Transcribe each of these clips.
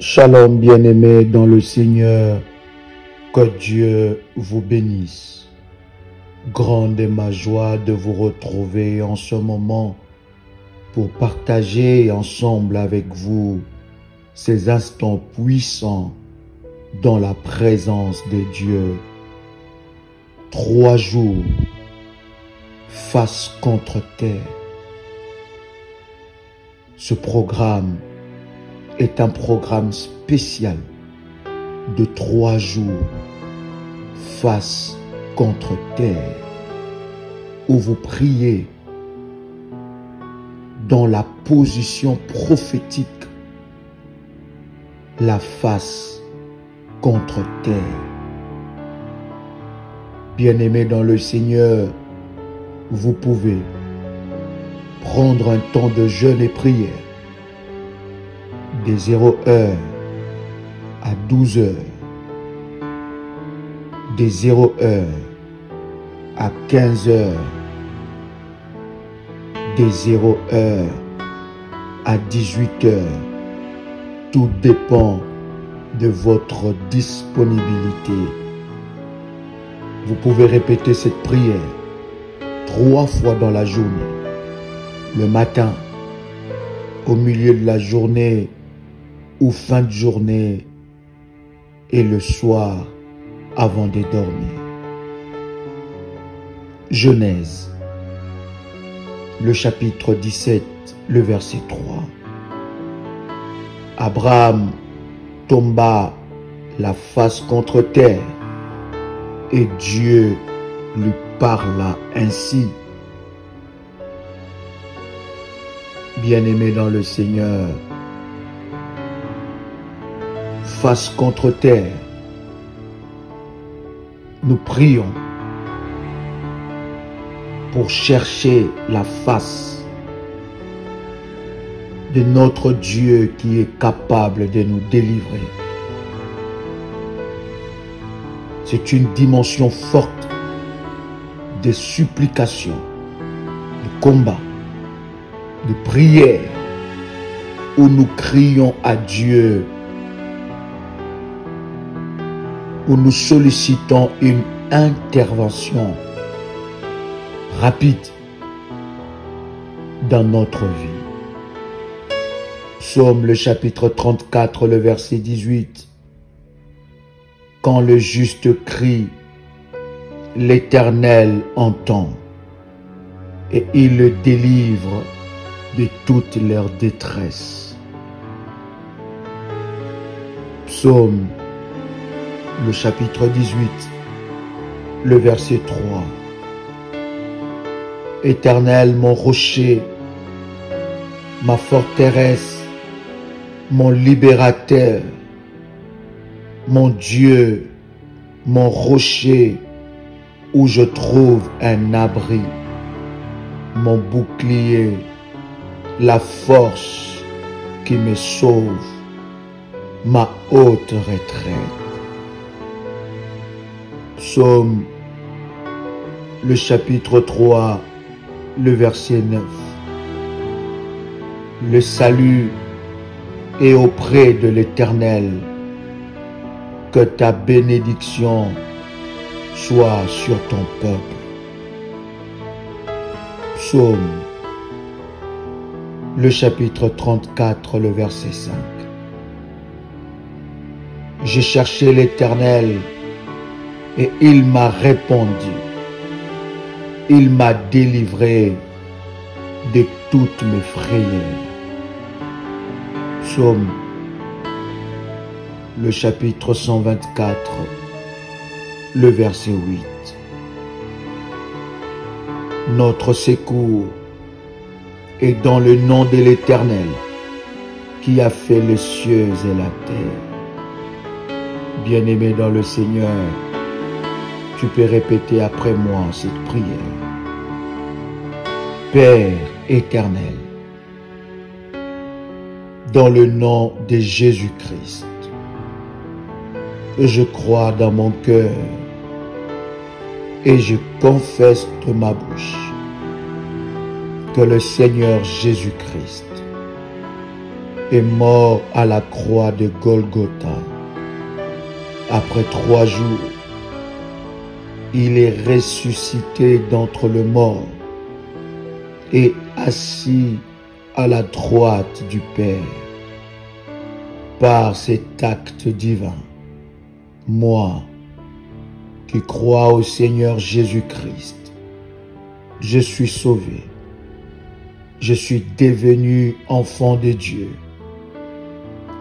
Shalom bien-aimés dans le Seigneur, que Dieu vous bénisse. Grande est ma joie de vous retrouver en ce moment pour partager ensemble avec vous ces instants puissants dans la présence de Dieu. 3 jours, face contre terre. Ce programme est un programme spécial de 3 jours, face contre terre, où vous priez dans la position prophétique, la face contre terre. Bien-aimés dans le Seigneur, vous pouvez prendre un temps de jeûne et prière de 0h à 12h, de 0h à 15h, de 0h à 18h. Tout dépend de votre disponibilité. Vous pouvez répéter cette prière 3 fois dans la journée. Le matin, au milieu de la journée ou fin de journée, et le soir avant de dormir. Genèse, le chapitre 17, le verset 3. Abraham tomba la face contre terre, et Dieu lui parla ainsi. Bien-aimé dans le Seigneur, face contre terre, nous prions pour chercher la face de notre Dieu qui est capable de nous délivrer. C'est une dimension forte de supplication, de combat, de prière, où nous crions à Dieu, où nous sollicitons une intervention rapide dans notre vie. Psaume le chapitre 34, le verset 18. Quand le juste crie, l'Éternel entend et il le délivre de toute leur détresse. Psaume le chapitre 18, le verset 3. Éternel, mon rocher, ma forteresse, mon libérateur, mon Dieu, mon rocher, où je trouve un abri, mon bouclier, la force qui me sauve, ma haute retraite. Psaume, le chapitre 3, le verset 9. Le salut est auprès de l'Éternel. Que ta bénédiction soit sur ton peuple. Psaume, le chapitre 34, le verset 5. J'ai cherché l'Éternel et il m'a répondu. Il m'a délivré de toutes mes frayeurs. Psaume, le chapitre 124, le verset 8. Notre secours est dans le nom de l'Éternel qui a fait les cieux et la terre. Bien-aimé dans le Seigneur, tu peux répéter après moi cette prière. Père éternel, dans le nom de Jésus-Christ, je crois dans mon cœur et je confesse de ma bouche que le Seigneur Jésus-Christ est mort à la croix de Golgotha. Après 3 jours, il est ressuscité d'entre les morts et assis à la droite du Père. Par cet acte divin, moi, qui crois au Seigneur Jésus-Christ, je suis sauvé. Je suis devenu enfant de Dieu,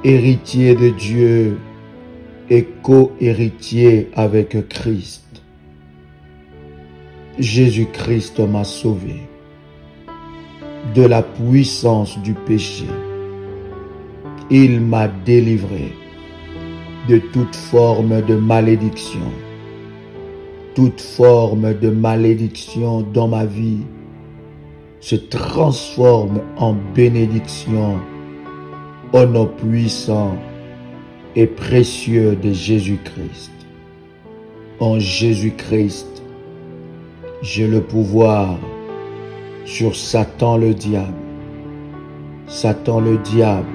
héritier de Dieu et co-héritier avec Christ. Jésus-Christ m'a sauvé de la puissance du péché. Il m'a délivré de toute forme de malédiction. Toute forme de malédiction dans ma vie se transforme en bénédiction au nom puissant et précieux de Jésus-Christ. En Jésus-Christ, j'ai le pouvoir sur Satan le diable. Satan le diable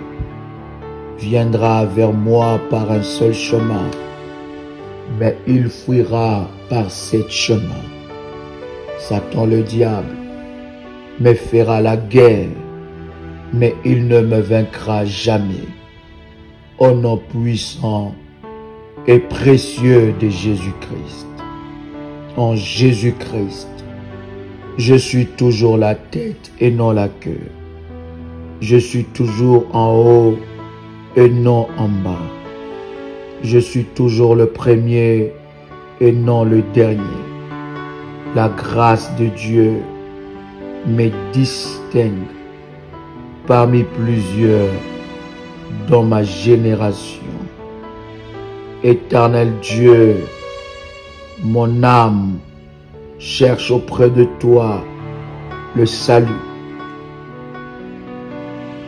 viendra vers moi par un seul chemin, mais il fuira par 7 chemins. Satan le diable me fera la guerre, mais il ne me vaincra jamais. Au nom puissant et précieux de Jésus-Christ. En Jésus-Christ, je suis toujours la tête et non la queue. Je suis toujours en haut et non en bas. Je suis toujours le premier et non le dernier. La grâce de Dieu me distingue parmi plusieurs dans ma génération. Éternel Dieu, mon âme cherche auprès de toi le salut.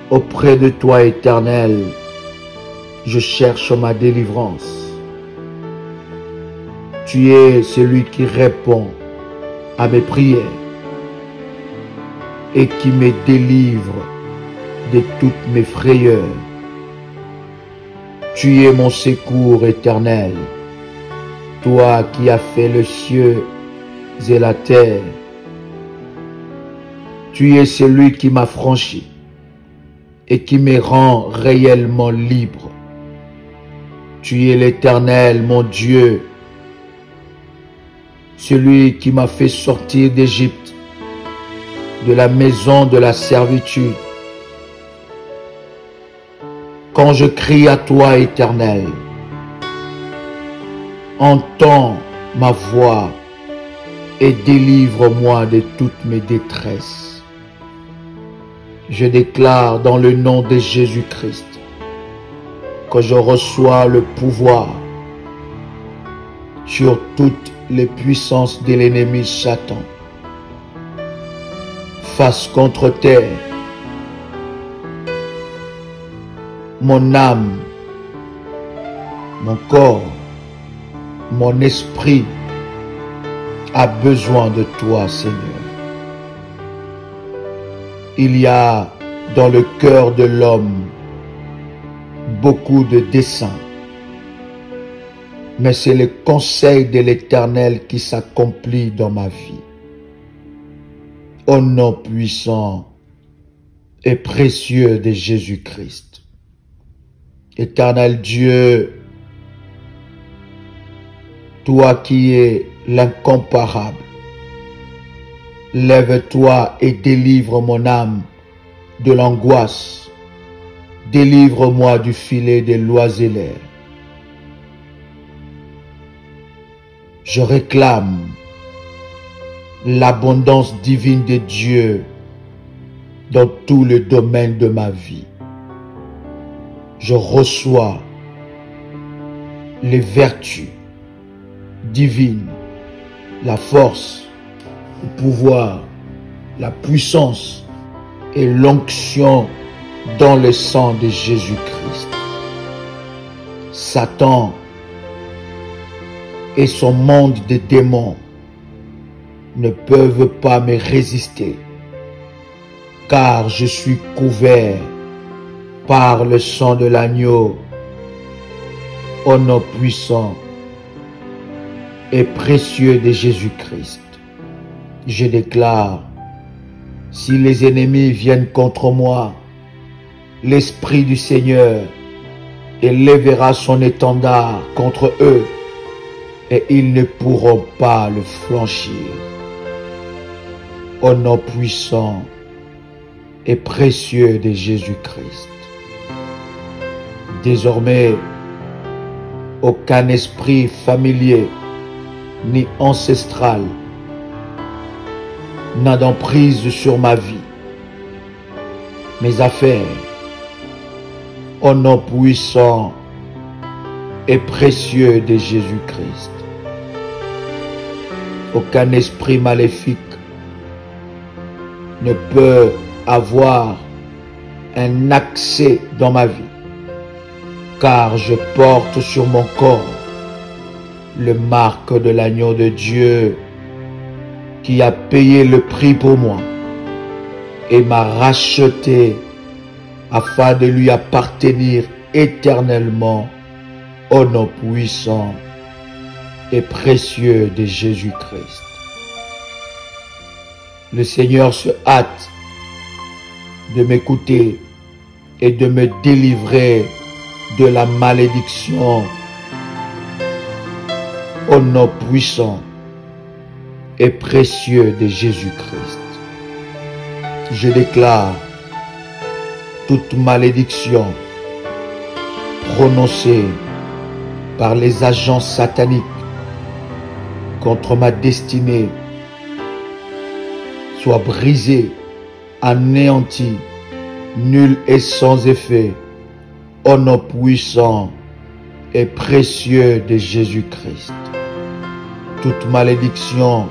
Auprès de toi, Éternel, je cherche ma délivrance. Tu es celui qui répond à mes prières et qui me délivre de toutes mes frayeurs. Tu es mon secours éternel, toi qui as fait les cieux et la terre. Tu es celui qui m'a franchi et qui me rend réellement libre. Tu es l'Éternel, mon Dieu, celui qui m'a fait sortir d'Égypte, de la maison de la servitude. Quand je crie à toi, Éternel, entends ma voix et délivre-moi de toutes mes détresses. Je déclare dans le nom de Jésus-Christ que je reçois le pouvoir sur toutes les puissances de l'ennemi Satan. Face contre terre, mon âme, mon corps, mon esprit a besoin de toi, Seigneur. Il y a dans le cœur de l'homme beaucoup de desseins, mais c'est le conseil de l'Éternel qui s'accomplit dans ma vie. Au nom puissant et précieux de Jésus-Christ. Éternel Dieu, toi qui es l'incomparable, lève-toi et délivre mon âme de l'angoisse. Délivre-moi du filet des l'oiseleur. Je réclame l'abondance divine de Dieu dans tout le domaine de ma vie. Je reçois les vertus divines, la force, le pouvoir, la puissance et l'onction dans le sang de Jésus-Christ. Satan et son monde de démons ne peuvent pas me résister, car je suis couvert par le sang de l'agneau, au nom puissant et précieux de Jésus-Christ. Je déclare, si les ennemis viennent contre moi, l'Esprit du Seigneur élèvera son étendard contre eux et ils ne pourront pas le franchir. Au nom puissant et précieux de Jésus-Christ. Désormais, aucun esprit familier ni ancestral n'a d'emprise sur ma vie, mes affaires, au nom puissant et précieux de Jésus-Christ. Aucun esprit maléfique ne peut avoir un accès dans ma vie, car je porte sur mon corps le marque de l'agneau de Dieu qui a payé le prix pour moi et m'a racheté afin de lui appartenir éternellement au nom puissant et précieux de Jésus-Christ. Le Seigneur se hâte de m'écouter et de me délivrer de la malédiction au nom puissant et précieux de Jésus-Christ. Je déclare toute malédiction prononcée par les agents sataniques contre ma destinée soit brisée, anéantie, nulle et sans effet, au nom puissant et précieux de Jésus-Christ. Toute malédiction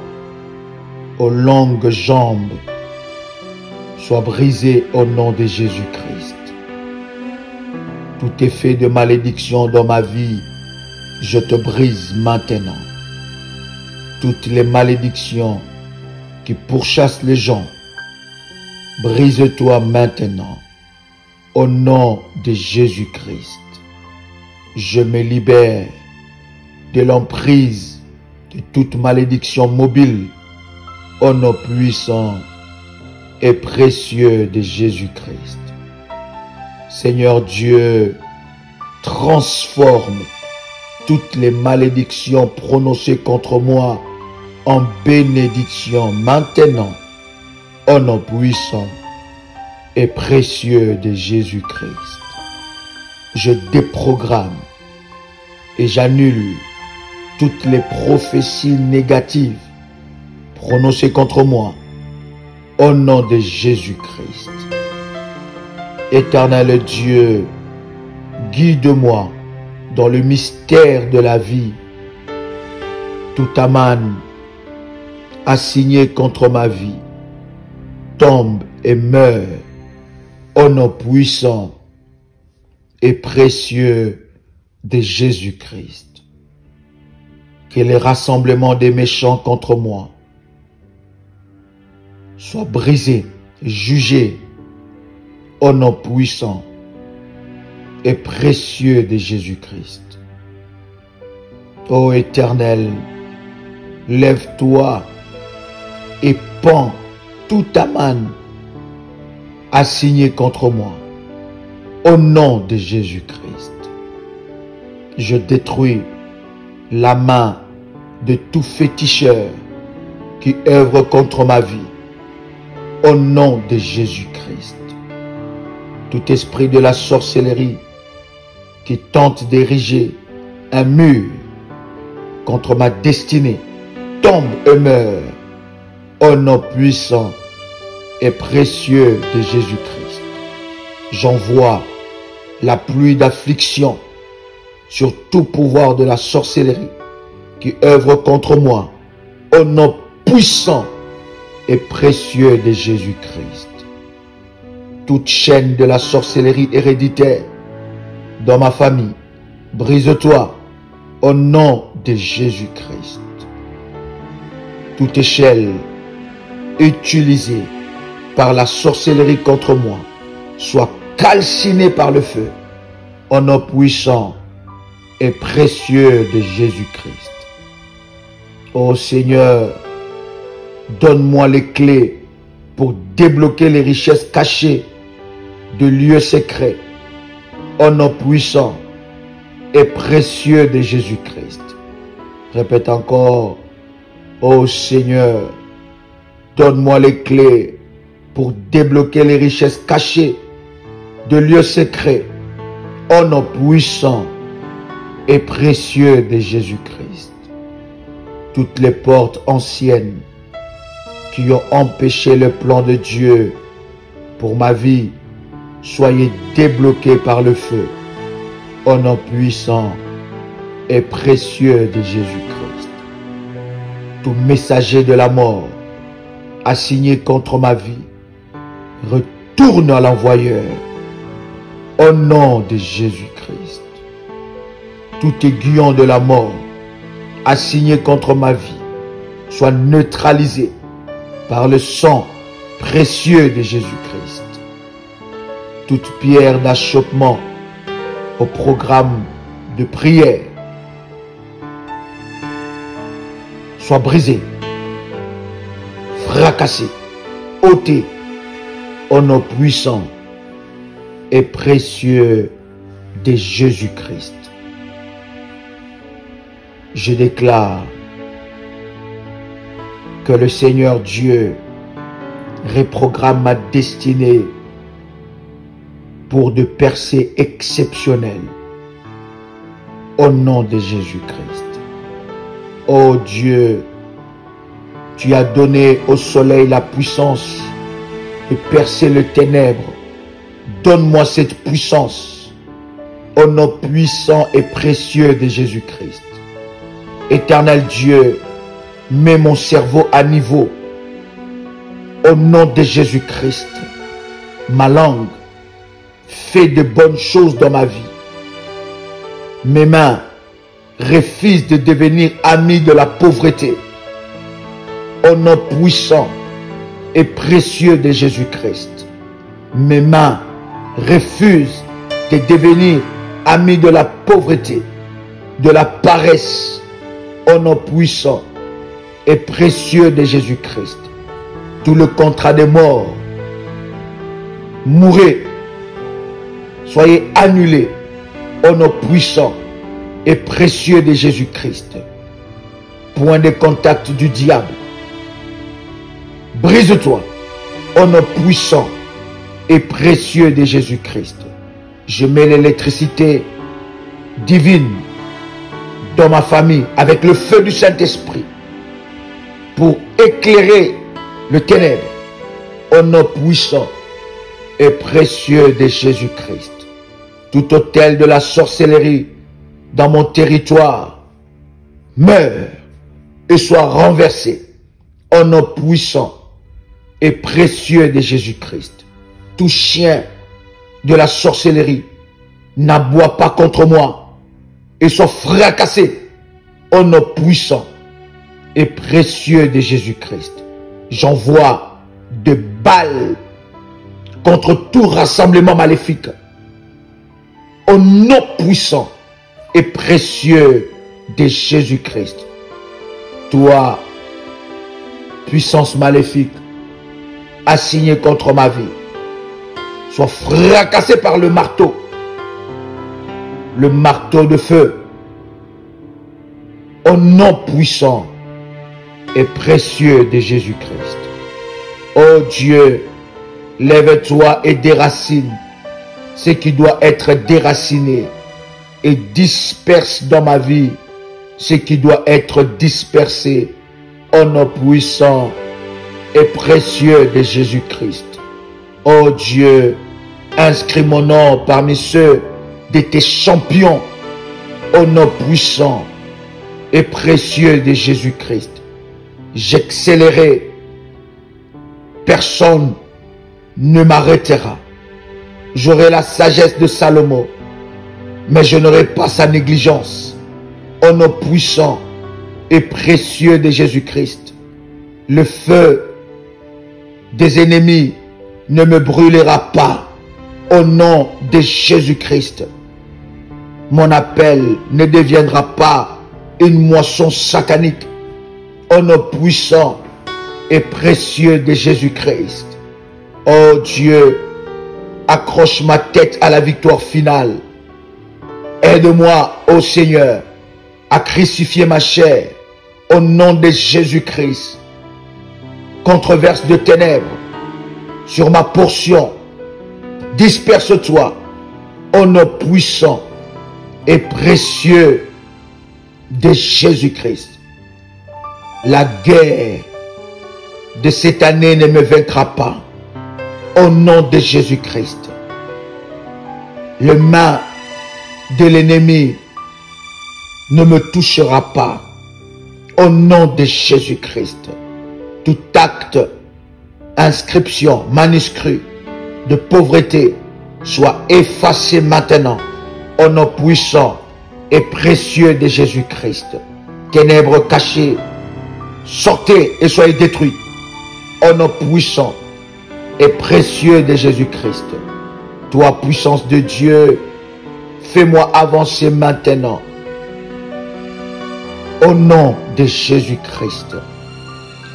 aux longues jambes soit brisée au nom de Jésus-Christ. Tout effet de malédiction dans ma vie, je te brise maintenant. Toutes les malédictions qui pourchassent les gens, brise-toi maintenant. Au nom de Jésus-Christ, je me libère de l'emprise de toute malédiction mobile au nom puissant et précieux de Jésus-Christ. Seigneur Dieu, transforme toutes les malédictions prononcées contre moi en bénédiction maintenant, au nom puissant et précieux de Jésus-Christ. Je déprogramme et j'annule toutes les prophéties négatives prononcées contre moi au nom de Jésus-Christ. Éternel Dieu, guide-moi dans le mystère de la vie. Tout Aman assigné contre ma vie tombe et meurt au nom puissant et précieux de Jésus-Christ. Que les rassemblements des méchants contre moi soient brisés, jugés au nom puissant et précieux de Jésus-Christ. Ô Éternel, lève-toi et pends tout Aman assigné contre moi. Au nom de Jésus-Christ, je détruis la main de tout féticheur qui œuvre contre ma vie. Au nom de Jésus-Christ, tout esprit de la sorcellerie qui tente d'ériger un mur contre ma destinée tombe et meurt au nom puissant et précieux de Jésus-Christ. J'envoie la pluie d'affliction sur tout pouvoir de la sorcellerie qui œuvre contre moi au nom puissant et précieux de Jésus-Christ. Toute chaîne de la sorcellerie héréditaire dans ma famille, brise-toi au nom de Jésus-Christ. Toute échelle utilisée par la sorcellerie contre moi soit calcinés par le feu. Au nom puissant et précieux de Jésus-Christ. Ô Seigneur, donne-moi les clés pour débloquer les richesses cachées de lieux secrets. Au nom puissant et précieux de Jésus-Christ. Répète encore. Ô Seigneur, donne-moi les clés pour débloquer les richesses cachées de lieux secrets. Au nom puissant et précieux de Jésus-Christ. Toutes les portes anciennes qui ont empêché le plan de Dieu pour ma vie, soyez débloquées par le feu. Au nom puissant et précieux de Jésus-Christ. Tout messager de la mort assigné contre ma vie, retourne à l'envoyeur. Au nom de Jésus-Christ. Tout aiguillon de la mort assigné contre ma vie soit neutralisé par le sang précieux de Jésus-Christ. Toute pierre d'achoppement au programme de prière soit brisée, fracassée, ôtée au nom puissant et précieux de Jésus-Christ. Je déclare que le Seigneur Dieu reprogramme ma destinée pour de percées exceptionnelles au nom de Jésus-Christ. Ô Dieu, tu as donné au soleil la puissance de percer les ténèbres. Donne-moi cette puissance au nom puissant et précieux de Jésus-Christ. Éternel Dieu, mets mon cerveau à niveau au nom de Jésus-Christ. Ma langue fait de bonnes choses dans ma vie. Mes mains refusent de devenir amis de la pauvreté. Au nom puissant et précieux de Jésus-Christ. Mes mains refusent de devenir amis de la pauvreté, de la paresse. Au nom puissant et précieux de Jésus-Christ. Tout le contrat de mort, mourez, soyez annulés au nom puissant et précieux de Jésus-Christ. Point de contact du diable. Brise-toi au nom puissant et précieux de Jésus-Christ. Je mets l'électricité divine dans ma famille avec le feu du Saint-Esprit pour éclairer le ténèbre au nom puissant et précieux de Jésus-Christ. Tout autel de la sorcellerie dans mon territoire meurt et soit renversé au nom puissant et précieux de Jésus-Christ. Tout chien de la sorcellerie n'aboie pas contre moi et soit fracassé au nom puissant et précieux de Jésus-Christ. J'envoie de balles contre tout rassemblement maléfique au nom puissant et précieux de Jésus-Christ. Toi, puissance maléfique assignée contre ma vie, sois fracassé par le marteau de feu, au nom puissant et précieux de Jésus-Christ. Ô Dieu, lève-toi et déracine ce qui doit être déraciné et disperse dans ma vie ce qui doit être dispersé au nom puissant et précieux de Jésus-Christ. Ô Dieu, inscris mon nom parmi ceux de tes champions au nom puissant et précieux de Jésus-Christ. J'accélérerai, personne ne m'arrêtera. J'aurai la sagesse de Salomon, mais je n'aurai pas sa négligence. Au nom puissant et précieux de Jésus-Christ, le feu des ennemis ne me brûlera pas. Au nom de Jésus-Christ, mon appel ne deviendra pas une moisson satanique. Au nom puissant et précieux de Jésus-Christ. Oh Dieu, accroche ma tête à la victoire finale. Aide-moi, ô Seigneur, à crucifier ma chair au nom de Jésus-Christ. Controverse de ténèbres sur ma portion, disperse-toi au nom puissant et précieux de Jésus-Christ. La guerre de cette année ne me vaincra pas au nom de Jésus-Christ. Le main de l'ennemi ne me touchera pas au nom de Jésus-Christ. Tout acte, inscription, manuscrit de pauvreté soit effacé maintenant au nom puissant et précieux de Jésus-Christ. Ténèbres cachées, sortez et soyez détruits au nom puissant et précieux de Jésus-Christ. Toi, puissance de Dieu, fais-moi avancer maintenant. Au nom de Jésus-Christ,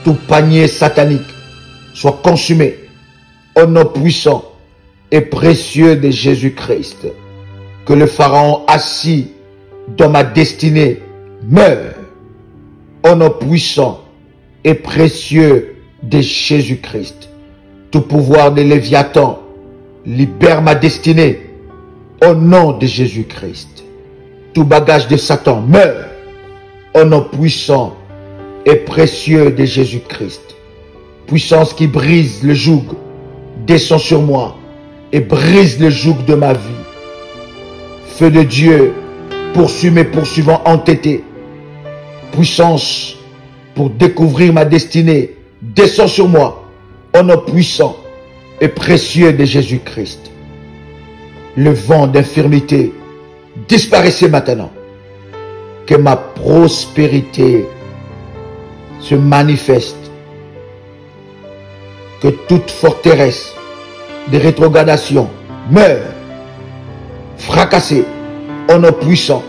tout panier satanique soit consumé. Au nom puissant et précieux de Jésus-Christ. Que le Pharaon assis dans ma destinée meure. Au nom puissant et précieux de Jésus-Christ. Tout pouvoir de Léviathan libère ma destinée. Au nom de Jésus-Christ. Tout bagage de Satan meurt. Au nom puissant et précieux de Jésus-Christ. Puissance qui brise le joug, descend sur moi et brise le joug de ma vie. Feu de Dieu, poursuis mes poursuivants entêtés. Puissance pour découvrir ma destinée, descend sur moi, au nom puissant et précieux de Jésus-Christ. Le vent d'infirmité, disparaissez maintenant. Que ma prospérité se manifeste. Que toute forteresse de rétrogradation meure, fracassée au nom puissant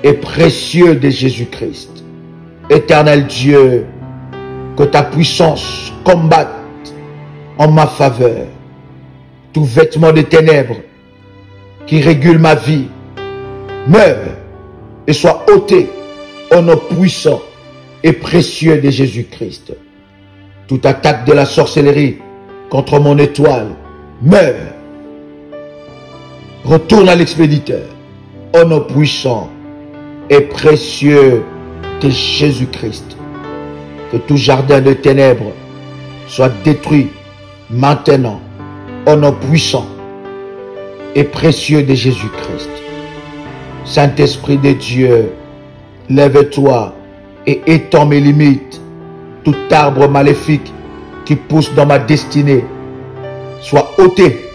et précieux de Jésus-Christ. Éternel Dieu, que ta puissance combatte en ma faveur. Tout vêtement de ténèbres qui régule ma vie meure et soit ôté au nom puissant et précieux de Jésus-Christ. Toute attaque de la sorcellerie contre mon étoile meurt. Retourne à l'expéditeur au nom puissant et précieux de Jésus-Christ. Que tout jardin de ténèbres soit détruit maintenant au nom puissant et précieux de Jésus-Christ. Saint-Esprit de Dieu, lève-toi et étends mes limites. Tout arbre maléfique qui pousse dans ma destinée soit ôté,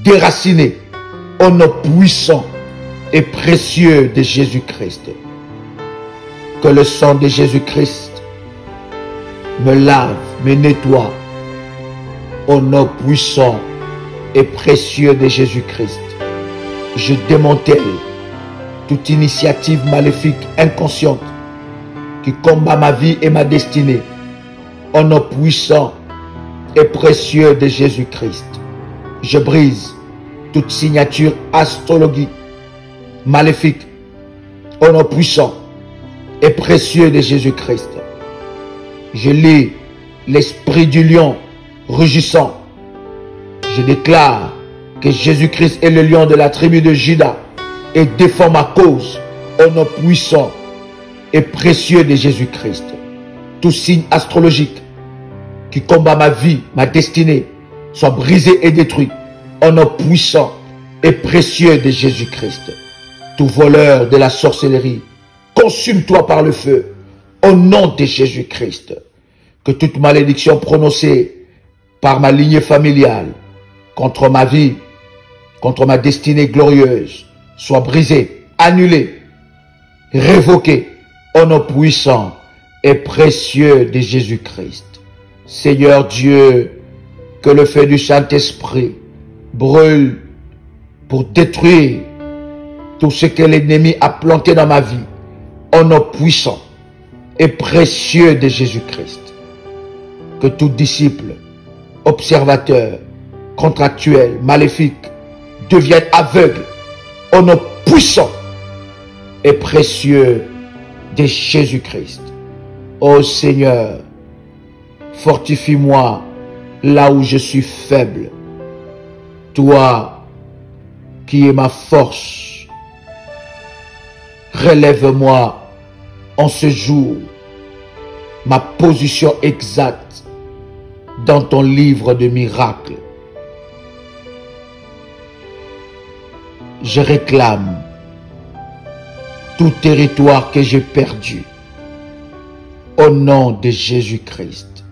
déraciné au nom puissant et précieux de Jésus-Christ. Que le sang de Jésus-Christ me lave, me nettoie au nom puissant et précieux de Jésus-Christ. Je démantèle toute initiative maléfique inconsciente qui combat ma vie et ma destinée au nom puissant et précieux de Jésus-Christ. Je brise toute signature astrologique maléfique au nom puissant et précieux de Jésus-Christ. Je lis l'esprit du lion rugissant. Je déclare que Jésus-Christ est le lion de la tribu de Juda et défend ma cause au nom puissant et précieux de Jésus-Christ. Tout signe astrologique qui combat ma vie, ma destinée, soit brisé et détruit au nom puissant et précieux de Jésus-Christ. Tout voleur de la sorcellerie, consume-toi par le feu au nom de Jésus-Christ. Que toute malédiction prononcée par ma lignée familiale contre ma vie, contre ma destinée glorieuse, soit brisée, annulée, révoquée au nom puissant et précieux de Jésus-Christ. Seigneur Dieu, que le feu du Saint-Esprit brûle pour détruire tout ce que l'ennemi a planté dans ma vie, au nom puissant et précieux de Jésus-Christ. Que tout disciple, observateur, contractuel, maléfique, devienne aveugle, au nom puissant et précieux de Jésus-Christ. Ô Seigneur, fortifie-moi là où je suis faible. Toi qui es ma force, relève-moi en ce jour ma position exacte dans ton livre de miracles. Je réclame tout territoire que j'ai perdu au nom de Jésus-Christ.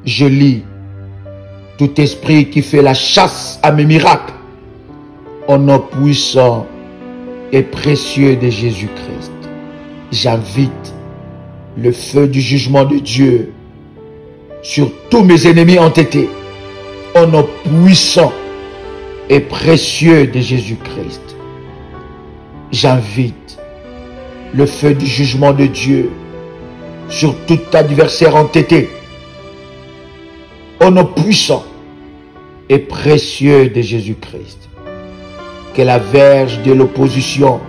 Je lis tout esprit qui fait la chasse à mes miracles au nom puissant et précieux de Jésus-Christ. J'invite le feu du jugement de Dieu sur tous mes ennemis entêtés au nom puissant et précieux de Jésus-Christ. J'invite le feu du jugement de Dieu sur tout adversaire entêté au nom puissant et précieux de Jésus-Christ. Que la verge de l'opposition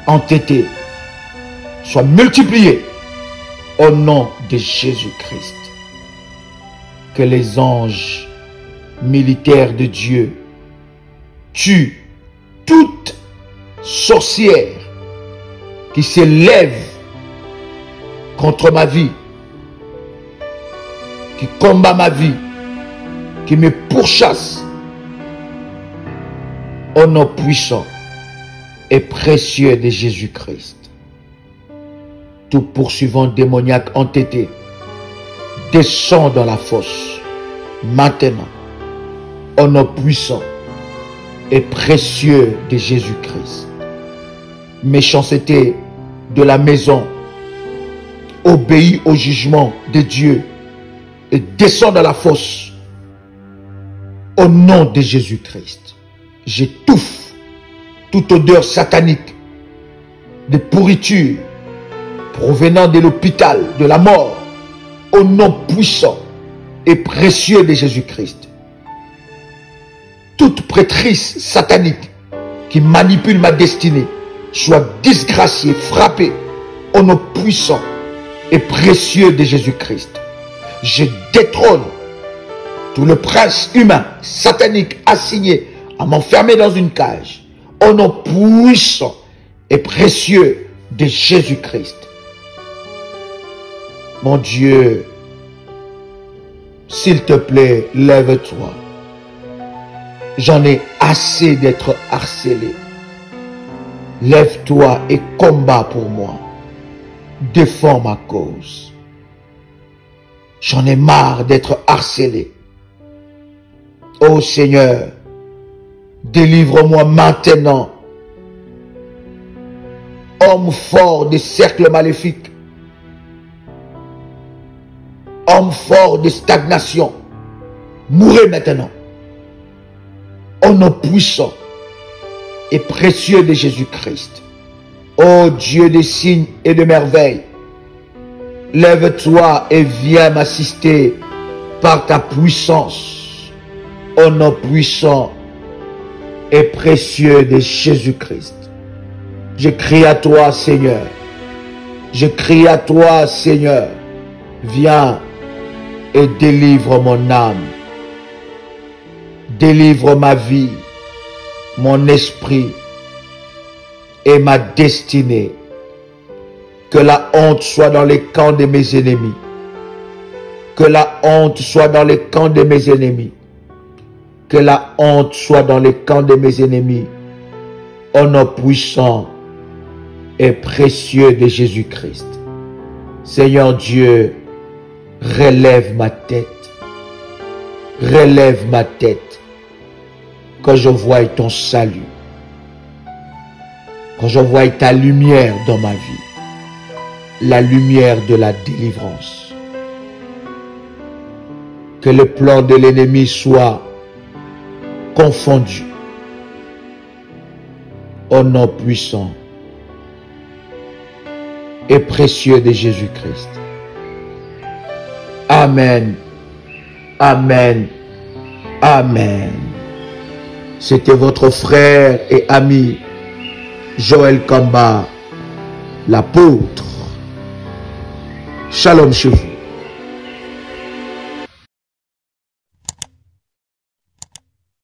entêtée soit multipliée au nom de Jésus-Christ. Que les anges militaires de Dieu tuent toute sorcière qui s'élève contre ma vie, qui combat ma vie, qui me pourchasse au nom puissant et précieux de Jésus-Christ. Tout poursuivant démoniaque entêté descend dans la fosse maintenant au nom puissant et précieux de Jésus-Christ. Méchanceté de la maison, obéis au jugement de Dieu et descend dans la fosse au nom de Jésus-Christ. J'étouffe toute odeur satanique de pourriture provenant de l'hôpital, de la mort, au nom puissant et précieux de Jésus-Christ. Toute prêtrise satanique qui manipule ma destinée soit disgraciée, frappée au nom puissant et précieux de Jésus-Christ. Je détrône tout le prince humain satanique assigné à m'enfermer dans une cage au nom puissant et précieux de Jésus-Christ. Mon Dieu, s'il te plaît, lève-toi. J'en ai assez d'être harcelé. Lève-toi et combat pour moi. Défends ma cause. J'en ai marre d'être harcelé. Ô Seigneur, délivre-moi maintenant. Homme fort des cercles maléfiques. Homme fort de stagnation. Mourez maintenant. Au nom puissant et précieux de Jésus-Christ. Ô Dieu des signes et de merveilles, lève-toi et viens m'assister par ta puissance. Au nom puissant et précieux de Jésus-Christ. Je crie à toi, Seigneur. Je crie à toi, Seigneur. Viens et délivre mon âme. Délivre ma vie, mon esprit et ma destinée. Que la honte soit dans les camps de mes ennemis. Que la honte soit dans les camps de mes ennemis. Que la honte soit dans les camps de mes ennemis. Au nom puissant et précieux de Jésus-Christ. Seigneur Dieu, relève ma tête. Relève ma tête. Quand je vois ton salut. Quand je vois ta lumière dans ma vie. La lumière de la délivrance. Que le plan de l'ennemi soit confondus. Au nom puissant et précieux de Jésus-Christ. Amen. Amen. Amen. C'était votre frère et ami Joël Kamba, l'apôtre. Shalom chez vous.